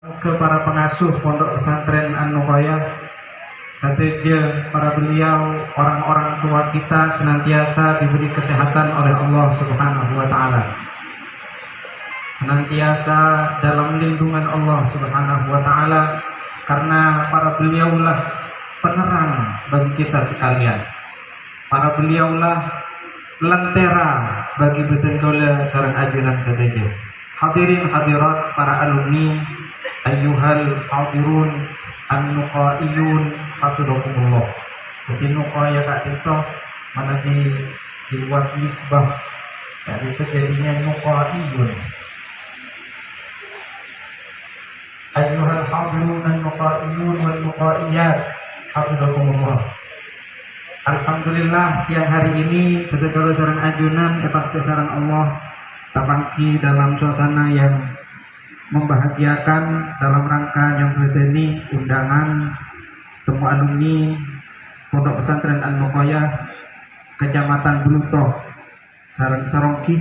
ke para pengasuh Pondok Pesantren An-Nuqayah, sateja para beliau, orang-orang tua kita senantiasa diberi kesehatan oleh Allah Subhanahu wa taala. Senantiasa dalam lindungan Allah Subhanahu wa taala, karena para beliaulah penerang bagi kita sekalian. Para beliaulah lentera bagi betul-betul sareng ajunan sateja. Hadirin hadirat para alumni, ayyuhal hadirun an-nuqaiyun hafizakumullah. Jadi nuqaya kak itu mana dibuat nisbah, kak itu jadinya nuqaiyun. Ayyuhal hadirun an-nuqaiyun wal nuqaiyat hafizakumullah. Alhamdulillah siang hari ini betul-betul sareng ajunan pasti sareng Allah tapangki dalam suasana yang membahagiakan dalam rangka yang ini undangan temu alumni Pondok Pesantren An-Nuqayah Kecamatan Bulutoh sareng Sarongki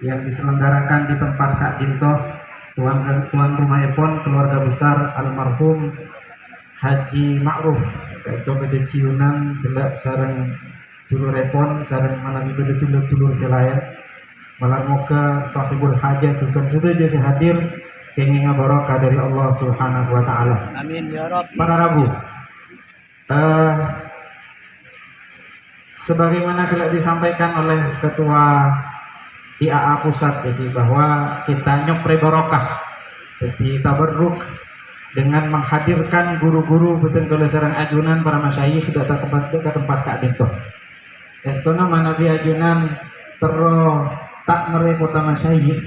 yang diselenggarakan di tempat Kak Dintoh tuan rumah Epon keluarga besar almarhum Haji Ma'ruf itu beda ciunan belak sareng dulur Epon sareng manabi beda dulur selayan malam moga sahibul hajat bukan sudah jadi hadir kenging barokah dari Allah Subhanahu wa taala. Amin ya Rabb. Para Rabu, sebagaimana telah disampaikan oleh Ketua IAA Pusat, jadi bahwa kita nyopre barokah, jadi tabarruk dengan menghadirkan guru-guru betul sareng ajunan para masyayikh datang ke tempat Kak Dintoh. Estona manabi ajunan terus tak merepota masyayikh,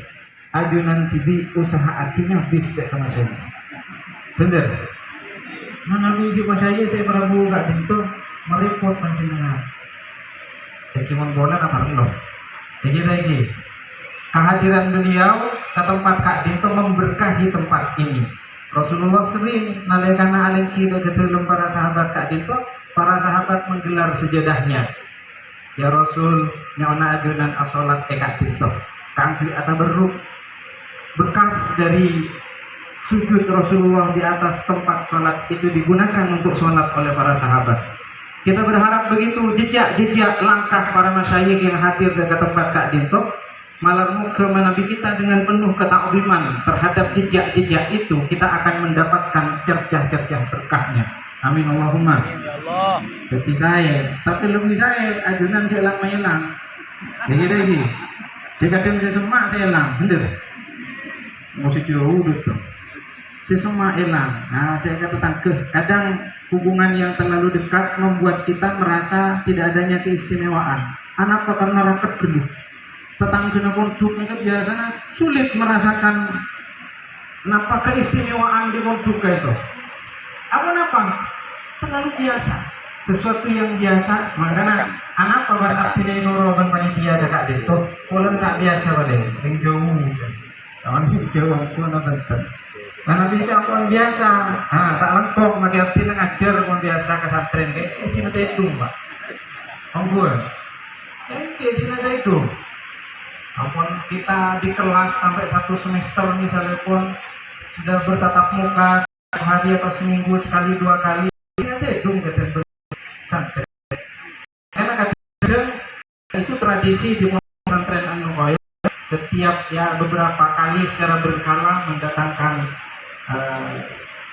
ajunan tibi usaha akhirnya bis dek sama saya. Bener. Mana biji masyayikh saya Prabu Kak Dintoh merepot panjenengan. Jadi menggoda apa loh? Jadi lagi kehadiran beliau ke tempat Kak Dintoh memberkahi tempat ini. Rasulullah sering nalekana alengki deketelum para sahabat Kak Dintoh, para sahabat menggelar sejadahnya. Ya Rasul, nyawana ajunan asolat Kak Dintoh. Kangkli atabarruk bekas dari sujud Rasulullah di atas tempat sholat itu digunakan untuk sholat oleh para sahabat. Kita berharap begitu jejak langkah para masyayikh yang hadir di tempat Kak Dintoh malam ke Nabi kita dengan penuh ketakziman terhadap jejak-jejak itu, kita akan mendapatkan cercah-cercah berkahnya. Amin Allahumma. Amin ya Allah. Jadi saya, tapi lebih saya ajunan saya hilang hilang. Lagi. Jika dia sesemak saya hilang, bener. Musik jauh tuh. Sesemak hilang. Nah, saya katakan kadang hubungan yang terlalu dekat membuat kita merasa tidak adanya keistimewaan. Kenapa? Karena raket dulu. Tetangga pondok ini biasanya sulit merasakan kenapa keistimewaan di pondok itu. Apa? Terlalu biasa. Sesuatu yang biasa, makanya anak pas artinya suruh ban panitia ada Kak Dintoh, kalau tak biasa boleh, yang jauh, kawan jauh pun nonton. Mana bisa orang biasa, tak lengkap, maka artinya ngajar orang biasa ke santren kayak cina itu pak, ongguan, cina itu. Ampun kita di kelas sampai 1 semester misalnya pun sudah bertatap muka sehari atau seminggu sekali 2 kali, ternyata itu kadang santren. Karena kadang itu tradisi di pesantren An-Nuqayah setiap beberapa kali secara berkala mendatangkan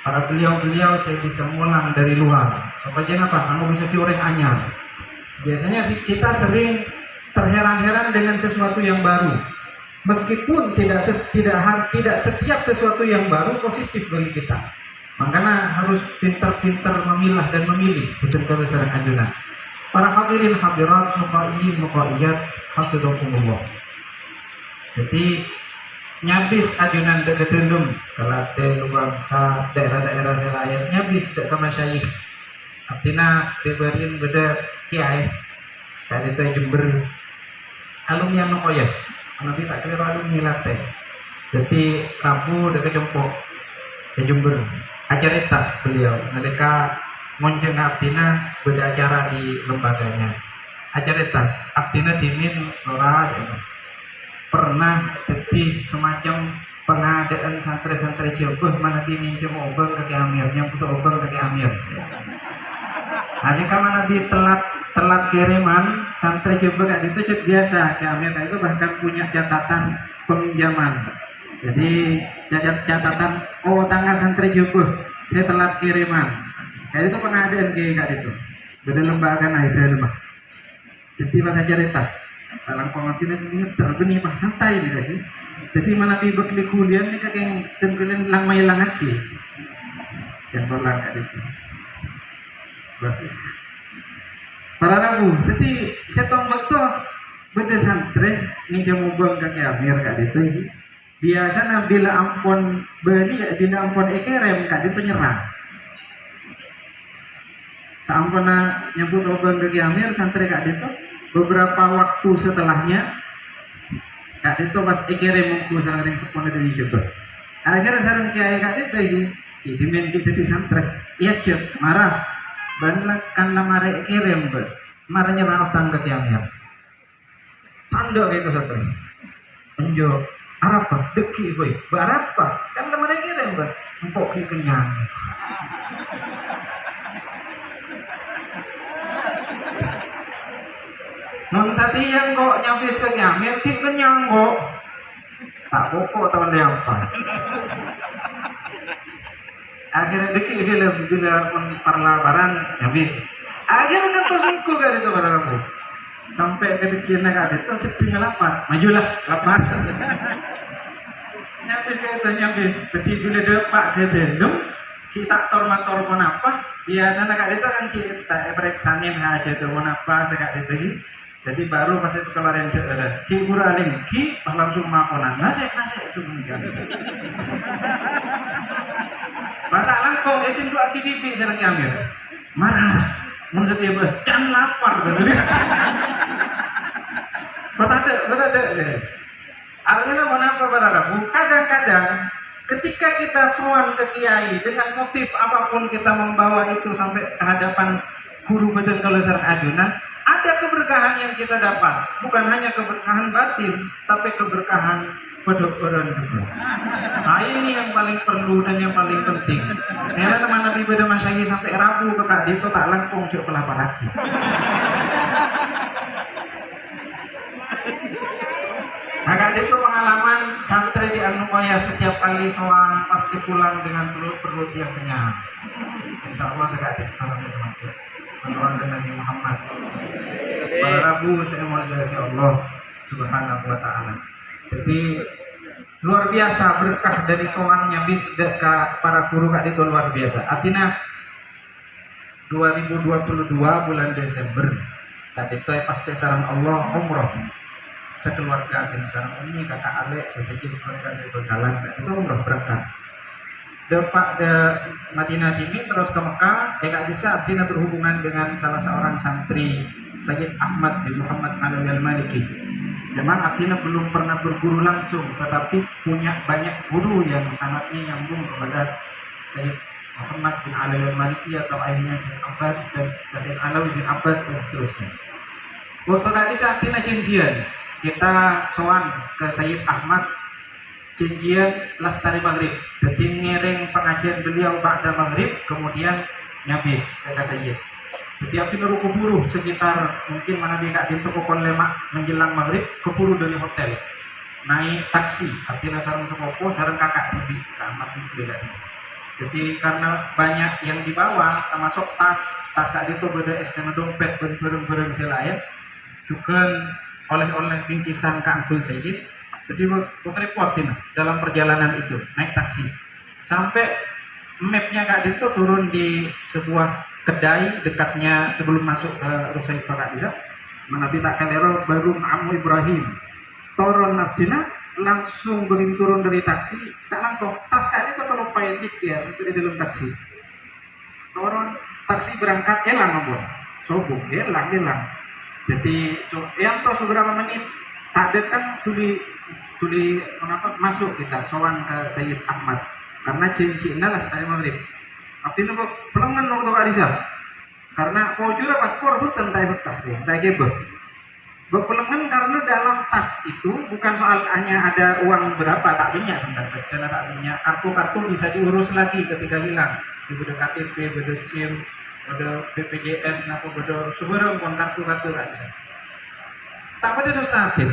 para beliau-beliau saya bisa ngulang dari luar. Sebagian apa? Kamu bisa dioreng anyar. Biasanya sih kita sering terheran-heran dengan sesuatu yang baru. Meskipun tidak setiap sesuatu yang baru positif bagi kita. Makanya harus pintar-pintar memilah dan memilih betul-betul sareng ajunan. Para hadirin hadirat nuqaiyin nuqaiyat hafizakumullah. Jadi nyabis ajunan deket rendum kalau bangsa daerah-daerah selain nyabis deket masyayikh. Artinya diberin beda kiai tadi itu Jember alumni An-Nuqayah Nabi tak kira alumni Latte. Jadi Rabu deket Jempok di Jember acara itu beliau mereka ngonceng Abdina beda acara di lembaganya acara itu Abdina dimin Nora pernah jadi semacam pengadaan santri-santri Jombang mana minjem obeng ke Amir, yang butuh obeng ke Amir. Ini kan Nabi telat kiriman santri Jombang itu biasa ke Amir itu bahkan punya catatan peminjaman. Jadi catatan tanggal santri Jombang saya telat kiriman. Kayak itu pengadaan kayak itu. Beda lembaga nah itu lemah. Jadi pas cerita dalam pengertian ini terbeni pas santai nih lagi. Jadi mana bi bekli kuliah nih kakek tempelan lang may lang aki. Jangan lang ada itu. Para rabu. Jadi saya tombak tuh beda santri nih jamu bang kakek Amir kak itu. Biasa bila ampun beli bila ampun ekerem kak itu nyerang. Sampuna nyebut obeng kakek Amir santri kak itu. Beberapa waktu setelahnya kak itu pas ekerem mungku sarang sepuluh dari coba. Akhirnya sarang kiai kak itu ini. Jadi main kita di santri. Iya cek marah. Banyak kan lamare ekerem ber. Marahnya rantang kakek Amir. Tanda kayak itu satu. Enjo. Arapa, deki boy, berapa? Kan lemari kira ber, empok kenyang. Non satian kok nyapis kenyang, ki kenyang kok. Tak pokok tahun apa. Akhirnya deki bila perlawaran nyapis. Akhirnya kan tosingku kan itu barang aku. Sampai ke dikirnya kak itu sedih lapar, majulah lapar. Nyapis kayak itu nyapis, jadi bila depak ke dendam, kita tormator pun apa, biasanya kak itu kan kita periksain aja tuh pun apa sekak itu, jadi baru pas itu kemarin ki buraling ki langsung makonan, nasi cuma kan. Batak langkong esin dua KTP serang Amir, marah, mun setiap jangan lapar, batak deh. Artinya kenapa berharap? Kadang-kadang ketika kita sowan ke kiai dengan motif apapun kita membawa itu sampai ke hadapan guru betul kalau sareng ajunan, ada keberkahan yang kita dapat. Bukan hanya keberkahan batin, tapi keberkahan pedokoran juga. Nah ini yang paling perlu dan yang paling penting. Karena mana Nabi pada masyahi sampai Rabu ke kak itu tak langkung cuk pelapar lagi. Maka itu pengalaman santri di Anukoya setiap kali soal pasti pulang dengan perut yang kenyang. Insya Allah sekali sampai semacam. Sallallahu alaihi Muhammad. Pada Rabu saya mau dari Allah Subhanahu Wa Taala. Jadi luar biasa berkah dari soalnya bis dekat para guru kak itu luar biasa. Artinya 2022 bulan Desember. Tadi itu pasti sarang Allah umroh. Sekeluarga dan sarang ini kakak Alek sedikit keluarga saya berjalan itu umroh berangkat depak de Madinah ini terus ke Mekah kak bisa artinya berhubungan dengan salah seorang santri Sayyid Ahmad bin Muhammad Alawi Al-Maliki. Memang artinya belum pernah berguru langsung tetapi punya banyak guru yang sangatnya nyambung kepada Sayyid Muhammad bin Alawi Al-Maliki atau ayahnya Sayyid Abbas dan Sayyid Alawi bin Abbas dan seterusnya. Waktu tadi saatnya janjian kita sowan ke Sayyid Ahmad janjian lastari maghrib jadi ngiring pengajian beliau ba'da maghrib kemudian nyabis ke Sayyid jadi akhirnya keburu sekitar mungkin mana dia kak itu pokok lemak menjelang maghrib keburu dari hotel naik taksi artinya sarang sepopo sarang kakak tibi Ahmad Muslim jadi karena banyak yang dibawa termasuk tas kak itu beda sama dompet bareng-bareng selain juga oleh bingkisan Kak Abdul Sayyid jadi reportin dalam perjalanan itu naik taksi sampai mapnya Kak itu turun di sebuah kedai dekatnya sebelum masuk ke Rusaifah Kak Isa menabi tak kelero baru Amu Ibrahim turun Abdina langsung begitu turun dari taksi tak langsung tas Kak itu kalau payah jikir itu di dalam taksi turun taksi berangkat elang ngomong sobong elang jadi yang terus beberapa menit tak kan tuli masuk kita sowan ke Sayyid Ahmad karena cincin lah tadi maghrib artinya kok pelengan waktu Kak Rizal karena mau jura paspor hutan tak betah deh tak gebel Berpelengan karena dalam tas itu bukan soal hanya ada uang berapa tak banyak, bentar sana tak banyak, kartu-kartu bisa diurus lagi ketika hilang. Sudah KTP, sudah SIM, sudah BPJS, napa sudah sebarang pun kartu-kartu aja. Tak pada susah hati.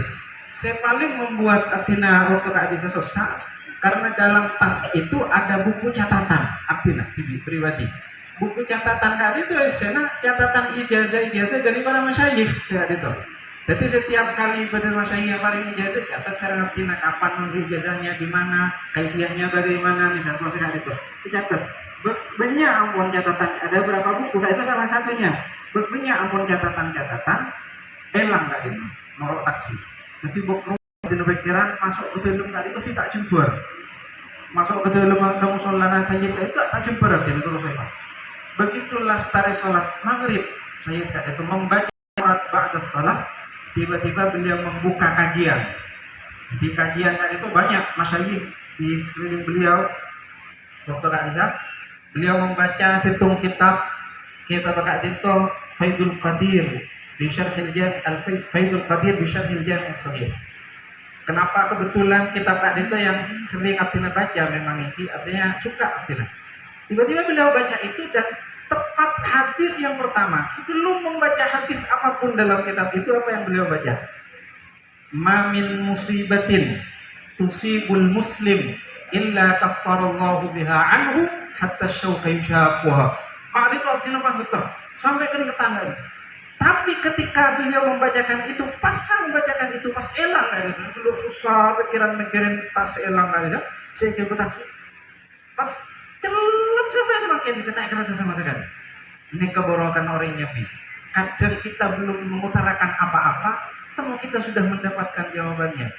Saya paling membuat Atina waktu kak desa susah karena dalam tas itu ada buku catatan Atina pribadi. Buku catatan kak itu sana catatan ijazah dari para masyayikh saya itu. Jadi setiap kali pada masyayikh yang paling ijazah catat saya ngerti kapan memberi ijazahnya di mana, kaifiahnya bagaimana, misalnya saya itu dicatat. Banyak ampun catatan, ada berapa buku, itu salah satunya. Banyak ampun catatan-catatan, elang kak itu, norok taksi. Jadi buku di pikiran masuk ke dalam kali itu tidak jember, masuk ke dalam kamu sholat sayyid itu tak jember itu terus saya. Begitulah setara sholat maghrib sayyid itu membaca surat ba'da salat. Tiba-tiba beliau membuka kajian. Di kajian itu banyak masyayikh di sekeliling beliau. Dr. Aisyah, beliau membaca situng kitab Kak Dito Faidul Qadir bi Syarhil Faidul Qadir bi Syarhil Jami' as-Shaghir. Kenapa kebetulan kitab Kak Dito yang sering Abdillah baca memang ini artinya suka Abdillah. Tiba-tiba beliau baca itu dan tepat hadis yang pertama sebelum membaca hadis apapun dalam kitab itu apa yang beliau baca, ma min musibatin tusibul muslim illa kaffarallahu biha anhu hatta syauka yushaquha. Kalau itu artinya pas betul sampai keringetan lagi. Tapi ketika beliau membacakan itu, pasca membacakan itu pas elang lagi, dulu susah pikiran tas elang lagi, saya kira taksi pas celem sampai semakin kita kerasa sama sekali. Ini keborokan orangnya bis. Kadang kita belum mengutarakan apa-apa, temu kita sudah mendapatkan jawabannya.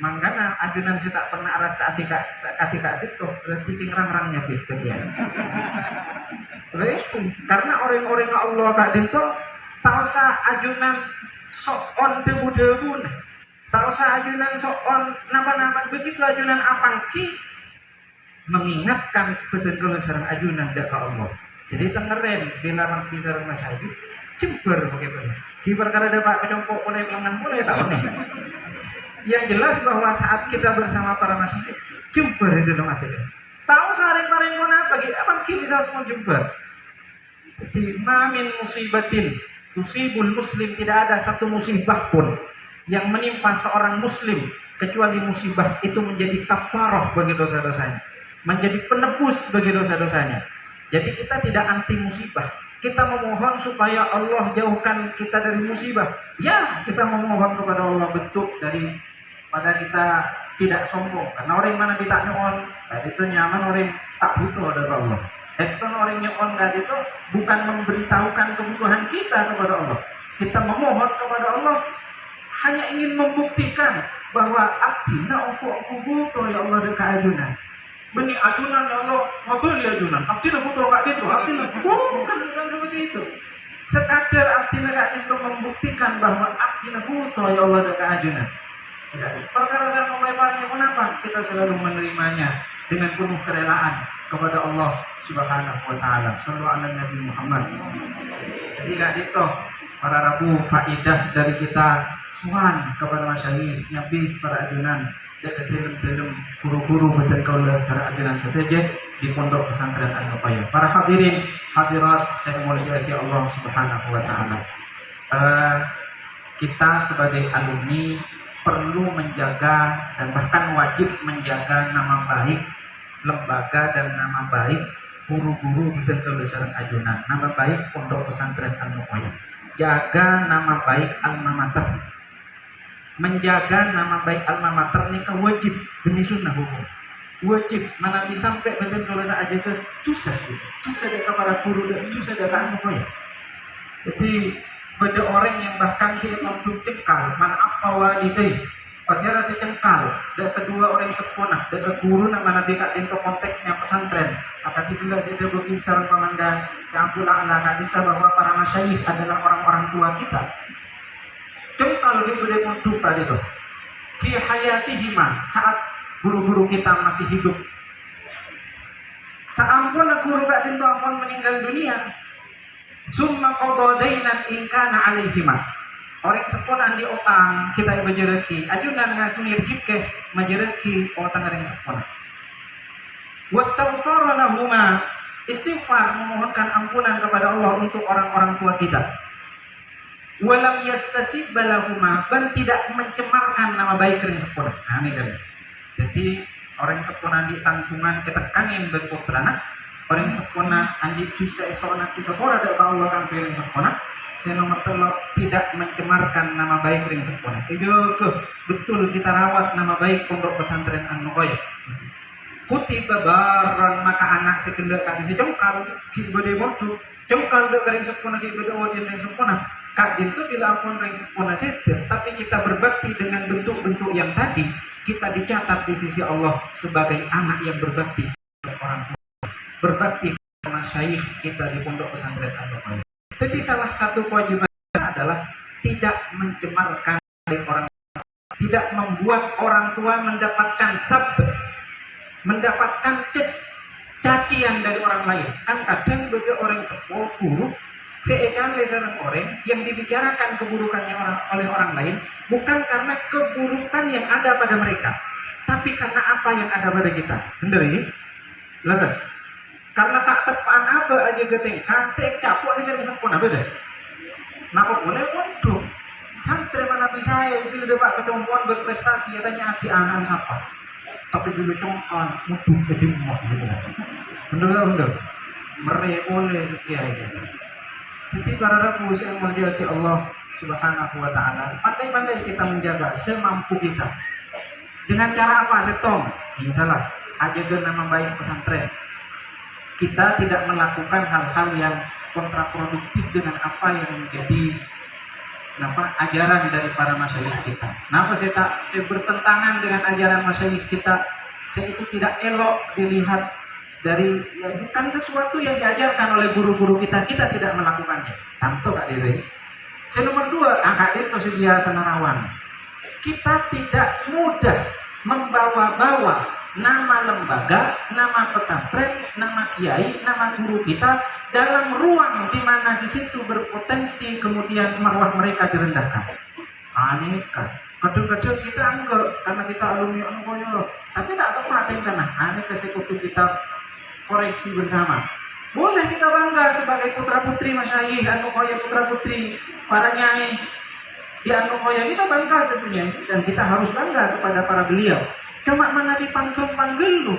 Mangkana ajunan saya tak pernah rasa ketika itu berarti pingrang-rangnya bis ke dia. Karena orang-orang Allah kak Dinto tak usah ajunan sok on debu-debu, tak usah ajunan sok on nama-nama begitu ajunan apangki mengingatkan betul-betul sarang ajunan dak ke Allah. Jadi tengeren bila mangki sarang masyayikh jember bagaimana. Di perkara ada Pak penyongkok mulai pelangan mulai tahu nih. Yang jelas bahwa saat kita bersama para masyayikh jember itu dalam hati. Tahu saring-saring mana bagi mangki bisa semua jember. Jadi mamin musibatin tusibul muslim, tidak ada satu musibah pun yang menimpa seorang muslim kecuali musibah itu menjadi kafarah bagi dosa-dosanya, menjadi penebus bagi dosa-dosanya. Jadi kita tidak anti musibah, kita memohon supaya Allah jauhkan kita dari musibah. Ya, kita memohon kepada Allah bentuk dari pada kita tidak sombong, karena orang mana kita nyon tadi itu nyaman orang tak butuh dari Allah. Eston orang nyon nggak itu bukan memberitahukan kebutuhan kita kepada Allah. Kita memohon kepada Allah hanya ingin membuktikan bahwa abdina aku butuh ya Allah dekat ajunan. Beni ajunan ya Allah, ngabeli ajunan. Abdina butuh kak itu, abdina bukan seperti itu. Sekadar abdina kak itu membuktikan bahwa abdina butuh ya Allah dekat ajunan. Perkara saya melebarnya kenapa? Kita selalu menerimanya dengan penuh kerelaan kepada Allah Subhanahu wa taala. Shallallahu alaihi Nabi Muhammad. Jadi kak itu para rabu faidah dari kita suhan kepada masyayikh nyabis para ajunan dekat dalam guru-guru betul kaulah cara ajunan saja di pondok pesantren An-Nupaya. Para hadirin hadirat saya muliakan Allah Subhanahu wa taala. Kita sebagai alumni perlu menjaga dan bahkan wajib menjaga nama baik lembaga dan nama baik guru-guru betul sareng ajunan, nama baik pondok pesantren An-Nupaya. Jaga nama baik alma mater. Menjaga nama baik alma mater ini wajib benih sunnah hukum. Wajib mana bisa sampai betul kalau nak aja itu susah dia kepada guru dan susah dia tak An-Nupaya. Jadi pada orang yang bahkan dia mampu cekal mana apa walidai pasti rasa cengkal. Dan kedua orang seponah dan guru nama nabi kak into konteksnya pesantren. Maka itulah saya berbagi sarang pemandang campur ala hadisah bahwa para masyayikh adalah orang-orang tua kita. Cengkal gitu dia mau duka itu. Fi hayatihima saat guru-guru kita masih hidup. Saampun guru kak into ampun meninggal dunia. Summa qadha dainan in kana alaihima. Orang sepona andi otang kita iba jereki ajunan ngakunir jike majereki otang orang sepona. Wastaghfara lahuma, istighfar memohonkan ampunan kepada Allah untuk orang-orang tua kita. Walam yastasib balahuma, dan tidak mencemarkan nama baik orang sepona. Nah, ini kan. Jadi orang sepona di tanggungan ketekanin berputrana, orang sepona andi bisa esona kisapora dari Allah kan orang sepona. Saya nomor telur tidak mencemarkan nama baik ring sepona. Itu betul kita rawat nama baik pondok pesantren An-Nuqayyah. Kutiba baran maka anak sekendak kali sejongkal ki bade bordu jongkal de ring sepona ki bade wadin ring sepona. Kak itu bila ampun ring sepona sete, tapi kita berbakti dengan bentuk-bentuk yang tadi, kita dicatat di sisi Allah sebagai anak yang berbakti orang tua. Berbakti sama syekh kita di pondok pesantren An-Nuqayyah. Jadi salah satu kewajiban adalah tidak mencemarkan orang, tidak membuat orang tua mendapatkan mendapatkan cacian dari orang lain. Kan kadang beda orang sepuh guru, seecan lesaran orang yang dibicarakan keburukannya oleh orang lain bukan karena keburukan yang ada pada mereka, tapi karena apa yang ada pada kita. Bener ya? Leres. Karena tak tepan apa aja getengkan, saya capuk nih dari sempurna beda. Napa boleh bodoh? Santri mana bisa saya itu udah pak ketumpuan berprestasi, katanya aki anak siapa? Tapi dulu congkan, mudah kedimah gitu. Bener. Mereka boleh sekian aja. Jadi para rabu yang mulia Allah Subhanahu Wa Taala, pandai-pandai kita menjaga semampu kita. Dengan cara apa? Setong, misalnya aja nama baik pesantren. Kita tidak melakukan hal-hal yang kontraproduktif dengan apa yang menjadi ajaran dari para masyayikh kita. Kenapa saya bertentangan dengan ajaran masyayikh kita? Saya itu tidak elok dilihat dari bukan sesuatu yang diajarkan oleh guru-guru kita tidak melakukannya. Tanto Kak Diri. Saya nomor 2, Kak Dito biasa narawan. Kita tidak mudah membawa-bawa nama lembaga, nama pesantren, nama kiai, nama guru kita dalam ruang di mana di situ berpotensi kemudian marwah mereka direndahkan. Aneka. Kadang-kadang kita enggak karena kita alumni An-Nuqayyah, tapi tak tepat yang tanah. Aneka sekutu kita koreksi bersama. Boleh kita bangga sebagai putra-putri masyayikh An-Nuqayyah, putra-putri para nyai di An-Nuqayyah, kita bangga tentunya dan kita harus bangga kepada para beliau. Cuma mana dipanggil-panggil lu,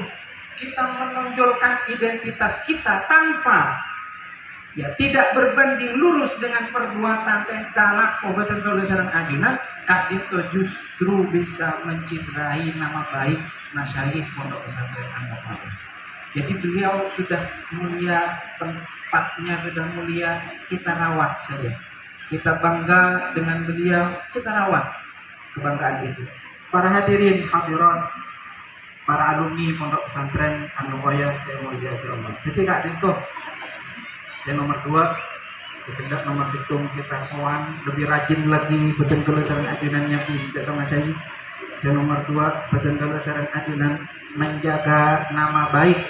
kita menonjolkan identitas kita tanpa tidak berbanding lurus dengan perbuatan tengkalak obat tulisan ajunan. Kak itu justru bisa mencederai nama baik masyayikh pondok pesantren An-Nuqayyah. Jadi beliau sudah mulia, tempatnya sudah mulia, kita rawat saja. Kita bangga dengan beliau, kita rawat kebanggaan itu. Para hadirin hadirat, para alumni pondok pesantren An-Nuqayyah, saya mulia Allah. Jadi Kak Dito, saya nomor 2, sekedar nomor situng kita soan lebih rajin lagi betul saran adunannya tidak sama saya. Saya nomor 2, betul saran adunan menjaga nama baik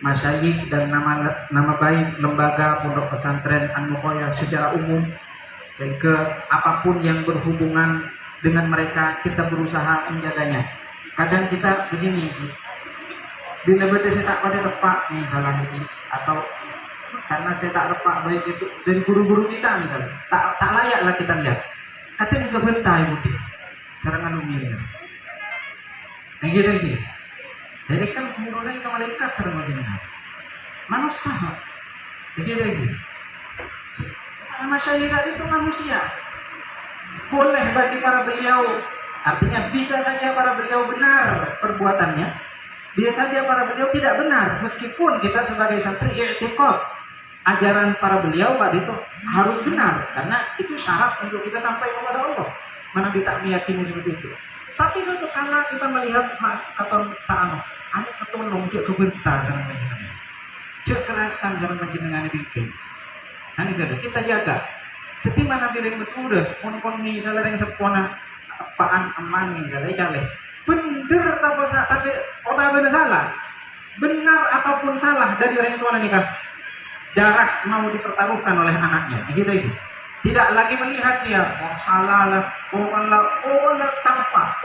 masyayikh dan nama baik lembaga pondok pesantren An-Nuqayyah secara umum, sehingga apapun yang berhubungan dengan mereka kita berusaha menjaganya. Kadang kita begini, bila beda saya tak pada tepat misalnya ini, atau karena saya tak tepat baik itu dari guru-guru kita misalnya, tak layaklah kita lihat. Kadang juga bentai budi, serangan umi ini. Yang gitu. Jadi kan kemurunan itu malaikat serang jenengan. Manusia, gitu. Masyayikh itu manusia. Boleh bagi para beliau, artinya bisa saja para beliau benar perbuatannya, bisa saja para beliau tidak benar, meskipun kita sebagai santri i'tiqad ajaran para beliau Pak Dito harus benar, karena itu syarat untuk kita sampai kepada Allah. Mana kita meyakini seperti itu. Tapi suatu kala kita melihat atau ta'anu, ane ketolong cek kebentar sareng panjenengan, cek kerasan sareng panjenengan bikin. Ane kita jaga. Jadi mana piring betul udah, pon misalnya yang sepona apaan aman misalnya cale, bener tapi otak bener salah, benar ataupun salah dari orang tua nikah, darah mau dipertaruhkan oleh anaknya, gitu. Tidak lagi melihat dia, oh salah lah, oh lah tampak.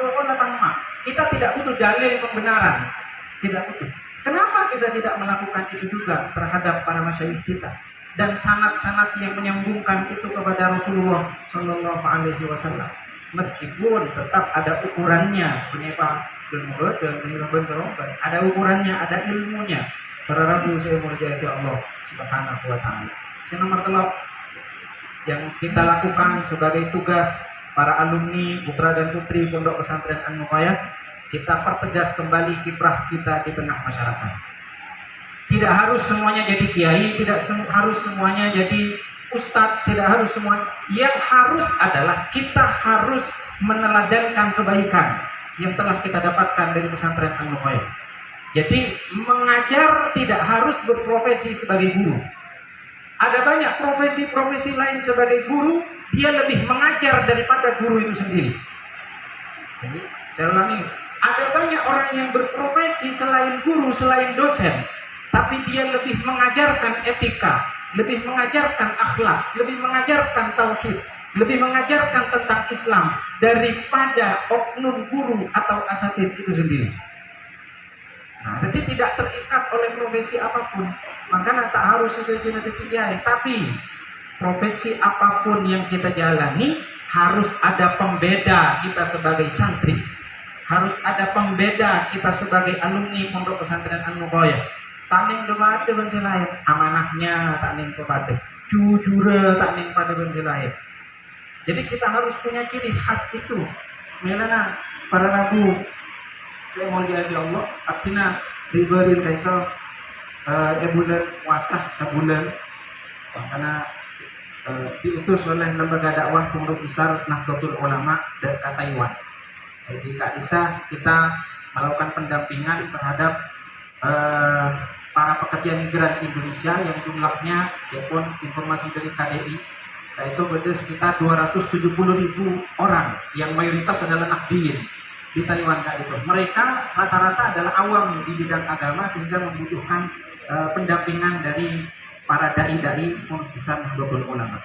Kita tidak butuh dalil pembenaran, tidak butuh. Kenapa kita tidak melakukan itu juga terhadap para masyayikh kita dan sanad-sanad yang menyambungkan itu kepada Rasulullah Shallallahu Alaihi Wasallam? Meskipun tetap ada ukurannya, ada ukurannya, ada ilmunya. Para rabu saya mulia Allah Subhanahu Wa Taala. Nomor telok yang kita lakukan sebagai tugas para alumni putra dan putri Pondok Pesantren An-Nuqayyah, kita pertegas kembali kiprah kita di tengah masyarakat. Tidak harus semuanya jadi kiai, tidak harus semuanya jadi ustadz, tidak harus semua. Yang harus adalah kita harus meneladankan kebaikan yang telah kita dapatkan dari pesantren An-Nuqayyah. Jadi mengajar tidak harus berprofesi sebagai guru. Ada banyak profesi-profesi lain sebagai guru, dia lebih mengajar daripada guru itu sendiri. Jadi saya ulangi, ada banyak orang yang berprofesi selain guru, selain dosen, tapi dia lebih mengajarkan etika, lebih mengajarkan akhlak, lebih mengajarkan tauhid, lebih mengajarkan tentang Islam daripada oknum guru atau asatidz itu sendiri. Nah, jadi tidak terikat oleh profesi apapun. Makanya tak harus sudah jadi kiai, tapi profesi apapun yang kita jalani harus ada pembeda kita sebagai santri, harus ada pembeda kita sebagai alumni Pondok Pesantren An-Nuqayyah. Taning kepada bensilain, amanahnya taning kepada, jujur taning pada bensilain. Jadi kita harus punya ciri khas itu. Melana para rabu saya mau jadi Allah, artinya diberi itu bulan puasa sebulan, karena diutus oleh lembaga dakwah Pondok Besar Nahdlatul Ulama dan Taiwan. Jadi tak bisa kita melakukan pendampingan terhadap para pekerja migran Indonesia yang jumlahnya, walaupun informasi dari KDI, yaitu ada sekitar 270.000 orang yang mayoritas adalah Nahdliyin di Taiwan itu. Mereka rata-rata adalah awam di bidang agama sehingga membutuhkan pendampingan dari para dai-dai Pondok Besar Nahdlatul Ulama.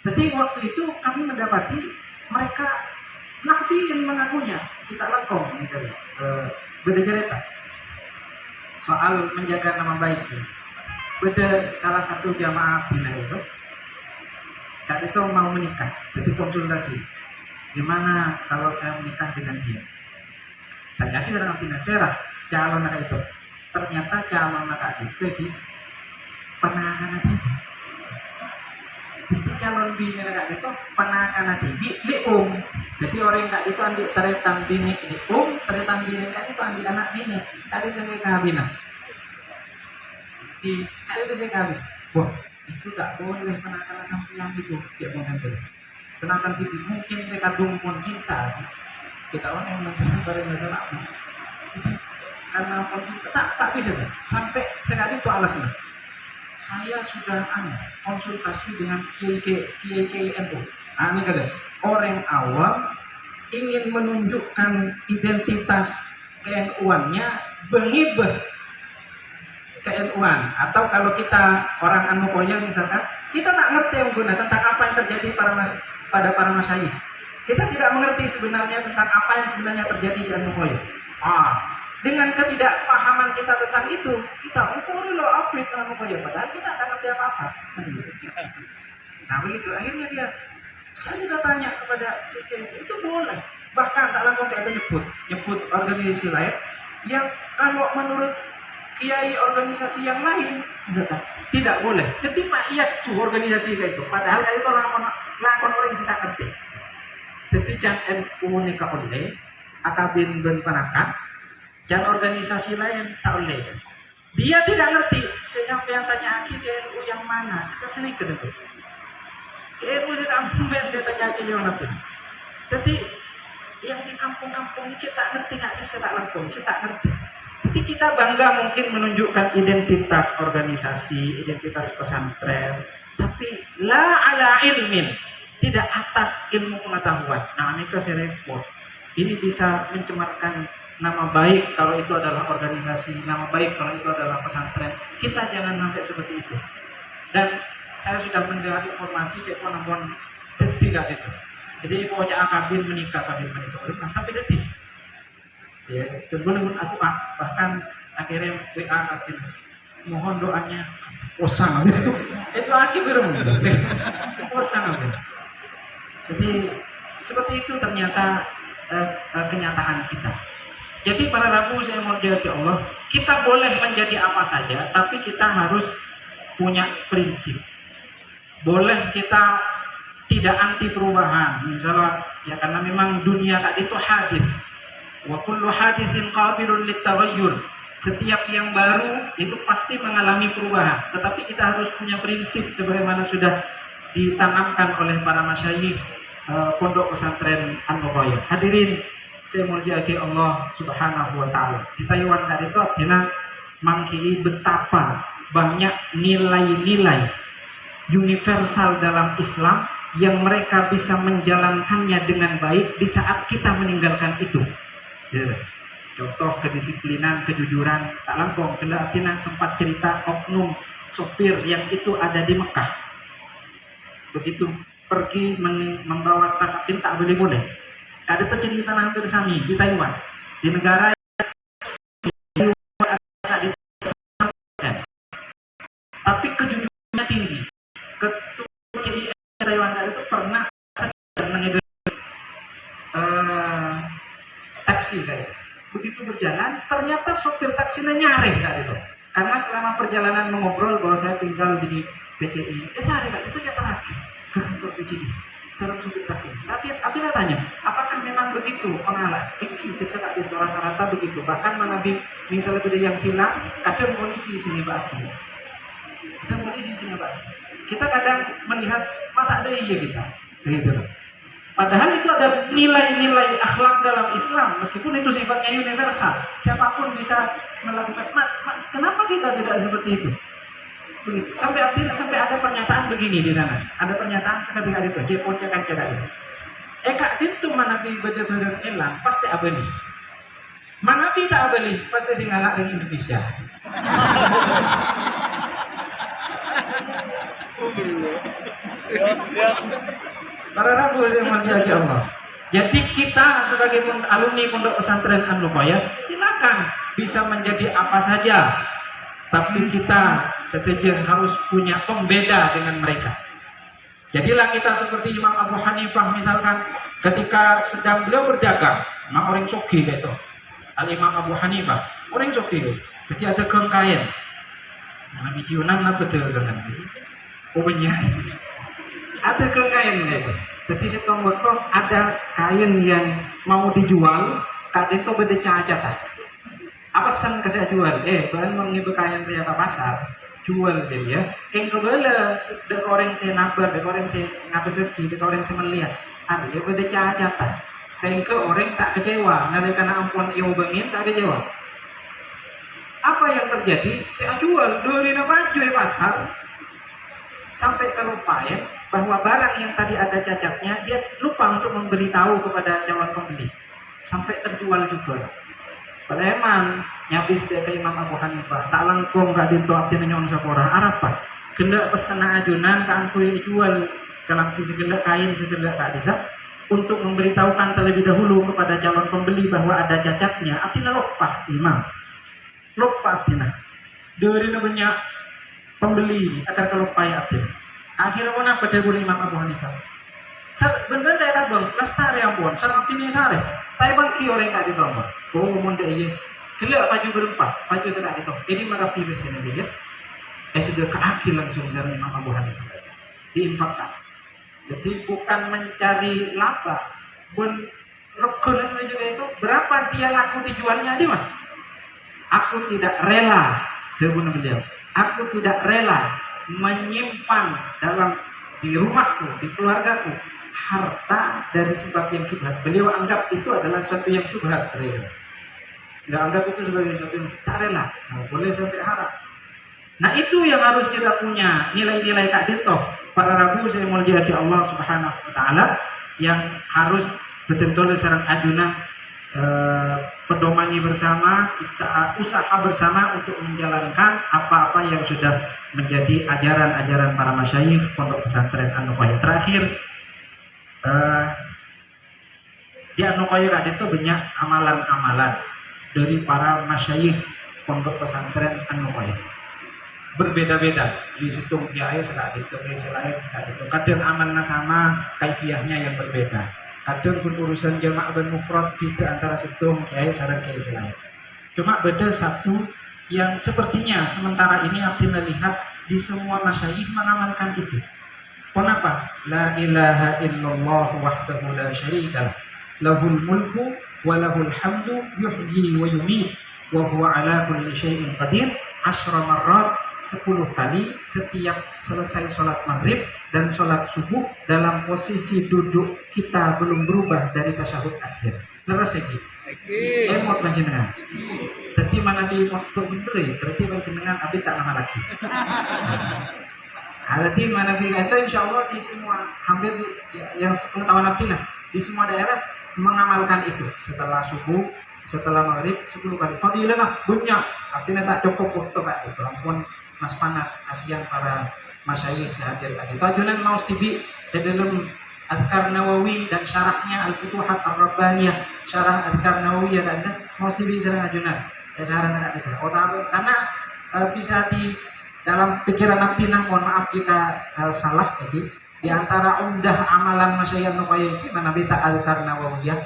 Jadi waktu itu kami mendapati mereka Nahdliyin mengakunya, kita langkong gitu, beda cerita soal menjaga nama baiknya. Beda salah satu jamaah Dina itu, dan itu mau menikah, jadi konsultasi. Gimana kalau saya menikah dengan dia? Ternyata dalam pinaserah calon anak itu, ternyata calon anak itu di penahanan TV. Jadi calon bini anak itu penahanan TV lium. Jadi orang yang itu andi teretang bini lium, teretang bini kan itu andi anak bini. Tadi saya kahwin. Di tadi itu saya kahwin. Wah, itu tak boleh penahanan sampai yang itu dia mau ngambil. Kenakan TV mungkin mereka dumpun kita orang yang menentukan barang masalah karena kita tak bisa sampai sekali itu alasan saya sudah konsultasi dengan kiai NU. Ini kata orang awam ingin menunjukkan identitas ke-NU-annya bengibah ke-NU-an, atau kalau kita orang An-Nuqayyah misalkan kita tak ngerti tentang apa yang terjadi pada para masyayikh. Kita tidak mengerti sebenarnya tentang apa yang sebenarnya terjadi di An-Nuqayyah. Dengan ketidakpahaman kita tentang itu, kita loh update An-Nuqayyah, padahal kita tak ngerti apa-apa. Nah begitu, akhirnya dia, saya sudah tanya kepada itu boleh. Bahkan tak lama kita nyebut organisasi lain yang kalau menurut kiai organisasi yang lain tidak boleh. Ketika ia organisasi itu, padahal itu lakon orang yang tidak ngerti. Jadi jangan NU nikah oleh akabin ben panakan, jangan organisasi lain tak oleh. Dia tidak ngerti. Saya yang tanya aki ke NU yang mana? Saya sini ke itu. NU di kampung yang saya tanya aki yang mana? Jadi yang di kampung-kampung ini tak ngerti, nggak bisa tak lampung, saya tak ngerti. Jadi kita bangga mungkin menunjukkan identitas organisasi, identitas pesantren, tapi la ala ilmin, tidak atas ilmu pengetahuan. Nah ini saya repot. Ini bisa mencemarkan nama baik kalau itu adalah organisasi, nama baik kalau itu adalah pesantren. Kita jangan sampai seperti itu. Dan saya sudah mendengar informasi kayak pon tidak itu. Jadi pokoknya kabin menikah, tapi detik. Ya, sebelum aku bahkan akhirnya WA kabin mohon doanya osang itu aki belum osang. Jadi seperti itu ternyata kenyataan kita. Jadi para Rabu saya mau jawab ya Allah, kita boleh menjadi apa saja, tapi kita harus punya prinsip. Boleh kita tidak anti perubahan, misalnya ya karena memang dunia tadi itu hadith. Wa kullu hadithin qabilun litaghayyur. Setiap yang baru itu pasti mengalami perubahan, tetapi kita harus punya prinsip sebagaimana sudah ditanamkan oleh para masyayikh pondok pesantren An-Nubuwah. Hadirin saya muliakan Allah Subhanahu wa taala. Di Taiwan tadi itu artinya mangki betapa banyak nilai-nilai universal dalam Islam yang mereka bisa menjalankannya dengan baik di saat kita meninggalkan itu. Ya. Contoh kedisiplinan, kejujuran, tak langkong. Kena artinya sempat cerita oknum sopir yang itu ada di Mekah. Begitu pergi membawa tas atin tak boleh. Ada terjadi tanah hampir sami di Taiwan, di negara yang tapi kejujurannya tinggi. Ketua KII Taiwan itu pernah taksi kayak begitu berjalan, ternyata sopir taksinya nyari kak itu, karena selama perjalanan mengobrol bahwa saya tinggal di PCI, sehari kak itu dia terakhir ke kantor PCI. Seorang supir taksi. Atina tanya, apakah memang begitu pengalah? Iki cecak di rata-rata begitu. Bahkan manabi misalnya ada yang hilang, kadang polisi sini Pak. Kadang polisi sini Pak. Kita kadang melihat mata ada iya kita, begitu. Padahal itu ada nilai-nilai akhlak dalam Islam, meskipun itu sifatnya universal. Siapapun bisa melakukan. Kenapa kita tidak seperti itu? Begitu. Sampai ada pernyataan begini di sana. Ada pernyataan seketika itu, jeponnya kan cakap itu. Kak itu manabi bener-bener elang pasti abeli. Manabi tak abeli pasti singalak dari Indonesia. Para Rabu yang mulia Allah. Jadi kita sebagai alumni pondok pesantren An-Nubuwah silakan bisa menjadi apa saja. Tapi kita setuju harus punya pembeda dengan mereka. Jadilah kita seperti Imam Abu Hanifah misalkan ketika sedang beliau berdagang, nah orang soki gitu. Al-Imam Abu Hanifah, orang soki gitu. Jadi ada kain. Nah, bijunan lah betul dengan punya. Ada kain gitu. Jadi setonggot ada kain yang mau dijual, kadang itu beda cacat. Apa sen ke saya jual? Bahan mengibu kain dia ke pasar, jual dia ya. Keng kebela, dek orang saya nabar, dek orang saya ngabis dek orang saya melihat. Ada ya beda cacat. Sehingga orang tak kecewa, nanti karena ampun yang bengin tak kecewa. Apa yang terjadi? Saya jual dari baju di pasar sampai kelupa ya bahwa barang yang tadi ada cacatnya dia lupa untuk memberitahu kepada calon pembeli sampai terjual juga. Padahal emang nyabis dia ke Imam Abu Hanifah tak langkung gak ditoatin nyon sapora Arab pak kena pesan ajunan kan kue jual kalau segala kain segala tak bisa untuk memberitahukan terlebih dahulu kepada calon pembeli bahwa ada cacatnya. Artinya lupa Imam lupa artinya dari banyak pembeli akan kelupai artinya akhirnya pun apa dia boleh Imam Abu Hanifah bener saya tabung lestari ampun sangat ini sare Taiwan ki orang tak ditombol ngomong dia iya gelap baju berempat baju sedang itu ini maka pibes ini dia sudah keakil langsung dari Imam Abu Hanifah diinfakkan. Jadi bukan mencari laba pun rukun juga itu berapa dia laku dijualnya di mana aku tidak rela dengan beliau aku tidak rela menyimpan dalam di rumahku di keluargaku harta dari sebab yang subhat. Beliau anggap itu adalah sesuatu yang subhat. Nggak anggap itu sebagai sesuatu yang tak rela. Nah, boleh sampai harap. Nah itu yang harus kita punya nilai-nilai kak ditoh. Para Rabu saya mulia Allah Subhanahu Wa Taala yang harus betul-betul seorang ajunan pedomani bersama, kita usaha bersama untuk menjalankan apa-apa yang sudah menjadi ajaran-ajaran para masyayikh Pondok Pesantren An-Nuqayyah. Terakhir, di An-Nuqayyah itu banyak amalan-amalan dari para masyayikh Pondok Pesantren An-Nuqayyah. Berbeda-beda, di situ kiai sekali itu, kiai sekali itu. Kadang amalnya sama, kaifiahnya yang berbeda. Kadang pun urusan jamaah dan mufrad di antara situ kiai sarang kiai lain. Cuma beda satu yang sepertinya sementara ini Abdina lihat di semua masyayikh mengamalkan itu. Kenapa? La ilaha illallah wahdahu la syarika lahul mulku wa lahul hamdu yuhyi wa yumiit wa huwa ala kulli syai'in qadir 10 marrat 10 kali setiap selesai sholat maghrib dan sholat subuh dalam posisi duduk kita belum berubah dari tasyahud akhir. Leres iki. Emot panjenengan. Dadi mana di waktu bener berarti panjenengan abi tak nama lagi. Berarti mana bi itu insyaallah di semua hampir yang 10 tahun abdi lah di semua daerah mengamalkan itu setelah subuh, setelah maghrib 10 kali. Fadilah banyak. Artinya tak cukup untuk itu. Ampun mas panas kasihan para masyayikh sehadir tadi. Tajunan mau tibi di dalam Adhkar Nawawi dan syarahnya Al-Futuhat Ar-Rabbaniyah, syarah Adhkar Nawawi ya kan, mau tibi sareng ajunan. Ya saran ada di sana. Karena bisa di dalam pikiran abdina, mohon maaf jika salah jadi di antara umdah amalan masyayikh Nuqayyah mana bita Adhkar Nawawiyah,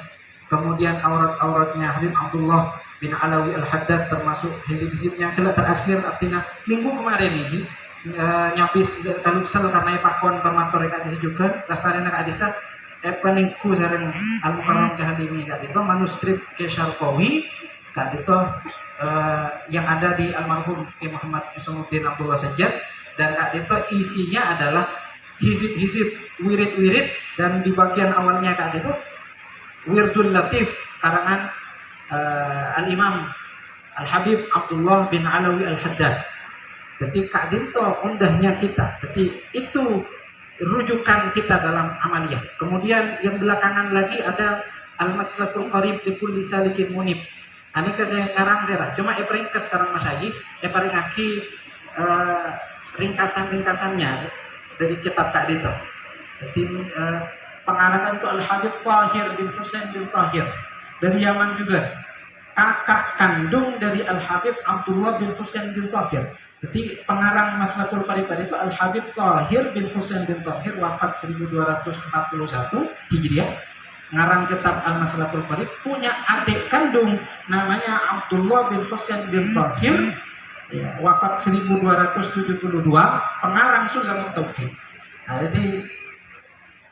kemudian aurat-auratnya Habib Abdullah bin Alawi Al-Haddad termasuk hizib-hizibnya. Kelak terakhir abdina minggu kemarin ini nyapis taluksel karena pakon formator kak disi juga lastarian kak disa peningku sareng Al-Mukarram Kahadimi kak itu manuskrip ke Syarqawi kak itu yang ada di almarhum Ki Muhammad Husanuddin Abdullah Sajjad, dan kak itu isinya adalah hizib-hizib wirid-wirid, dan di bagian awalnya kak itu Wirdul Latif karangan Al-Imam Al-Habib Abdullah bin Alawi Al-Haddad. Jadi Kak Dinto undahnya kita. Jadi itu rujukan kita dalam amaliyah. Kemudian yang belakangan lagi ada Al-Maslatul Qarib li kulli salikin munib. Aneka saya karang saya. Cuma ringkas sareng masyayikh, paringaki ringkasan-ringkasannya dari kitab Kak Dinto. Jadi pengarangnya itu Al-Habib Tahir bin Husain bin Tahir dari Yaman juga, kakak kandung dari Al-Habib Abdullah bin Husain bin Tahir. Jadi pengarang Maslatul Qarib itu Al-Habib Tahir bin Husain bin Tahir, wafat 1241 Hijriah. Ngarang kitab Al-Maslatul Qarib, punya adik kandung namanya Abdullah bin Husain bin Tahir, ya, wafat 1272, pengarang Sulamut Tauhid. Nah, jadi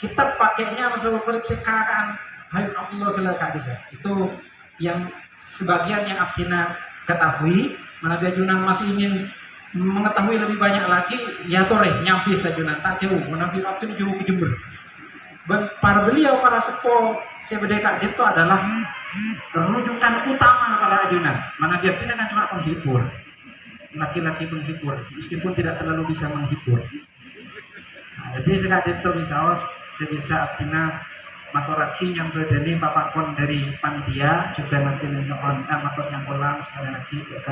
kitab pakainya Maslatul Qarib sekarang Habib Abdullah bin Al-Qadisah. Itu yang sebagian yang Abdina ketahui. Mana Junan masih ingin mengetahui lebih banyak lagi, ya tore nyampi sajunan tak jauh. Mana Abdina jauh ke Jember. Para beliau, para sepo sebedeka itu adalah rujukan utama para ajunan. Mana dia tidak kan cuma penghibur, laki-laki penghibur, meskipun tidak terlalu bisa menghibur. Nah, jadi sekarang itu bisa sebisa Abdina maturaki yang berdiri papakon dari panitia juga nanti menyoon matur yang pulang sekali lagi ke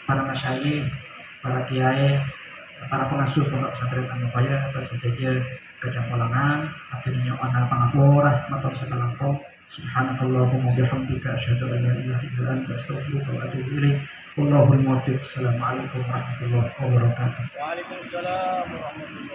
para masyayikh, para kiai, para pengasuh Pondok Pesantren An-Nuqayyah atas sejajar kejampolangan akhirnya ana pangapura matur sakalampong. Subhanakallahumma bihamdika asyhadu an la ilaha illa anta astaghfiruka wa atubu ilaik. Wallahul muwaffiq. Assalamualaikum warahmatullahi wabarakatuh. Waalaikumsalam warahmatullahi wabarakatuh.